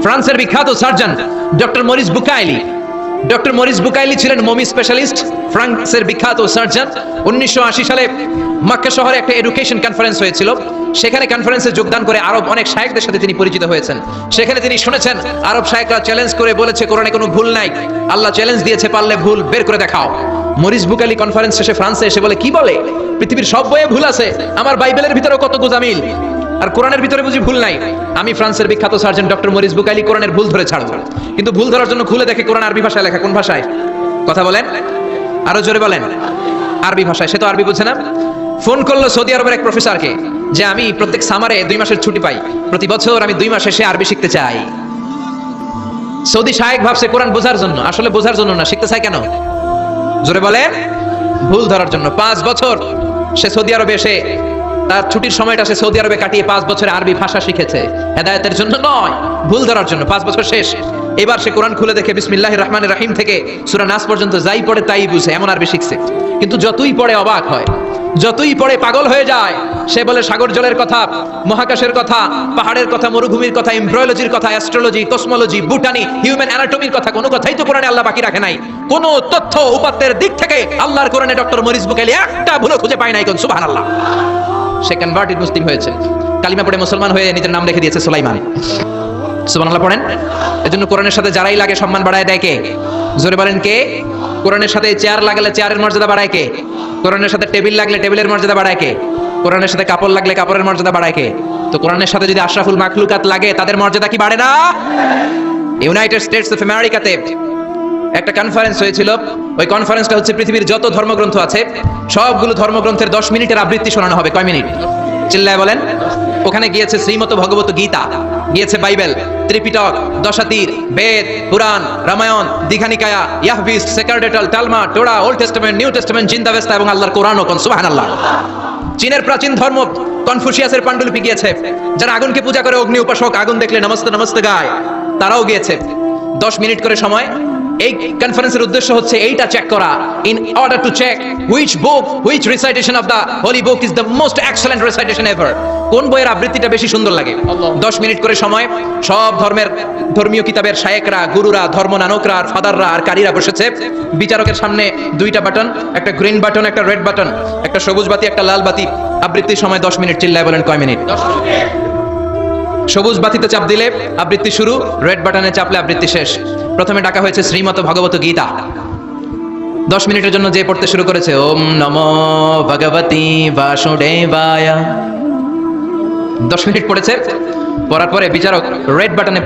ফ্রান্সের বিখ্যাত surgeon doctor Morris Bucaille. Doctor Morris Bucaille ছিলেন মমি স্পেশালিস্ট, ফ্রান্সের বিখ্যাত সার্জন। 1980 সালে মক্কা শহরে একটা এডুকেশন কনফারেন্স হয়েছিল। সেখানে কনফারেন্সে যোগদান করে আরব অনেক শায়েখদের সাথে তিনি পরিচিত হয়েছেন। সেখানে তিনি শুনেছেন আরব শায়েখরা চ্যালেঞ্জ করে বলেছে কোরআনে কোনো ভুল নাই, আল্লাহ চ্যালেঞ্জ দিয়েছে পারলে ভুল বের করে দেখাও। মরিস বুকাইলি কনফারেন্স শেষে ফ্রান্সে এসে বলে, কি বলে পৃথিবীর সব বইয়ে ভুল আছে, আমার বাইবেলের ভিতরেও কত গোজামিল, আর কোরআনের ভিতরে বুঝি ভুল নাই। আমি ফ্রান্সের বিখ্যাত সার্জন ডক্টর মরিস বুকাইলি কোরআনের ভুল ধরে ছাড়বো। কিন্তু ভুল ধরার জন্য খুলে দেখে কোরআন আরবি ভাষায় লেখা। কোন ভাষায়? কথা বলেন, আরো জোরে বলেন। আরবি ভাষায়। সে তো আরবি বুঝে না। ফোন করলো সৌদি আরবের এক প্রফেসরকে যে আমি প্রত্যেক সামারে 2 মাসের ছুটি পাই, প্রতি বছর আমি 2 মাস শেষে আরবি শিখতে চাই। সৌদি শায়েখ ভাবছে কোরআন বোঝার জন্য, আসলে বোঝার জন্য না। শিখতে চাই কেন? জোরে বলেন। ভুল ধরার জন্য। 5 বছর সে সৌদি আরবে এসে তার ছুটির সময়টা সে সৌদি আরবে কাটিয়ে 5 বছরে আরবি ভাষা শিখেছে। হেদায়েতের জন্য নয়, ভুল ধরার জন্য। 5 বছর শেষ। এবার সে কোরআন খুলে দেখে বিসমিল্লাহির রহমানির রহিম থেকে সূরা নাস পর্যন্ত যাই পড়ে তাই বুঝে, এমন আরবি শিখছে। কিন্তু যতই পড়ে অবাক হয়, যতই পড়ে পাগল হয়ে যায়। সে বলে সাগর জলের কথা, মহাকাশের কথা, পাহাড়ের কথা, মরুভূমির কথা, এমব্রয়োলজির কথা, অ্যাস্ট্রোলজি, কসমোলজি, বুটানি, হিউম্যান অ্যানাটমির কথা, কোনো কথাই তো কোরআনে আল্লাহ বাকি রাখে নাই। কোন তথ্য উপাত্তের দিক থেকে আল্লাহর কোরআনে ডক্টর মরিস বুকাইলি একটা ভুলও খুঁজে পায় নাই। কোন সুবহানাল্লাহ। সে কনভার্টেড মুসলিম হয়েছে, কালিমা পড়ে মুসলমান হয়ে নিজের নাম রেখে দিয়েছে সুলাইমান। সুবহানাল্লাহ পড়েন। এজন্য কোরআনের সাথে যারাই লাগে সম্মান বাড়ায় দেয় কে? জোরে বলেন কে? কোরআনের সাথে চেয়ার লাগলে চেয়ারের মর্যাদা বাড়ায় কে? কোরআনের সাথে টেবিল লাগলে টেবিলের মর্যাদা বাড়ায় কে? কোরআনের সাথে কাপড় লাগলে কাপড়ের মর্যাদা বাড়ায় কে? তো কোরআনের সাথে যদি আশরাফুল মাখলুকাত লাগে তাদের মর্যাদা কি বাড়ে না? ইউনাইটেড স্টেটস অফ আমেরিকাতে একটা কনফারেন্স হয়েছিল। ওই কনফারেন্সটা হচ্ছে পৃথিবীর যত ধর্মগ্রন্থ আছে সবগুলো ধর্মগ্রন্থের 10 মিনিটের আবৃত্তি শোনানো হবে। কয় মিনিট? চিল্লায় বলেন। ওখানে গিয়েছে শ্রীমত ভগবত গীতা, গিয়েছে বাইবেল, ত্রিপিটক, দশাতীর, বেদ, পুরাণ, রামায়ণ, দীঘানিকায়া, ইয়াহবিস, সেকারডেটাল, Talmud, Torah, old testament, new testament, জিন্দাবেস্তা এবং আল্লাহর কোরআনও। কোন সুবহানাল্লাহ। চীনের প্রাচীন ধর্ম কনফুসিয়াসের পাণ্ডুলিপি গিয়েছে। যারা আগুনকে পূজা করে, অগ্নি উপাসক, আগুন দেখলে নমস্তে নমস্তে গায়, তারাও গিয়েছে। 10 মিনিট করে সময়। এই কনফারেন্সের উদ্দেশ্য হচ্ছে এইটা চেক করা, in order to check which book, which recitation of the holy book is the most excellent recitation ever. কোন বইয়ের আবৃত্তিটা বেশি সুন্দর লাগে। 10 মিনিট করে সময়। সব ধর্মের ধর্মীয় কিতাবের শায়েকরা, গুরুরা, ধর্মনানকরা, আর ফাদাররা আর কারীরা বসেছে। বিচারকের সামনে 2টা বাটন, একটা গ্রিন বাটন, একটা রেড বাটন, একটা সবুজ বাতি, একটা লাল বাতি। আবৃত্তির সময় 10 মিনিট। চিল্লায় বলেন কয় মিনিট? সবুজ বাতিতে চাপ দিলে আবৃত্তি শুরু, রেড বাটনে চাপলে আবৃত্তি শেষ। প্রথমে ডাকা হয়েছে শ্রীমত ভগবত গীতা। 10 মিনিটের জন্য যে পড়তে শুরু করেছে, ওম নমো ভগবতী বাসুদেবায়। 10 মিনিট পড়েছে। পড়ার পরে বিচারক রেড বাটনে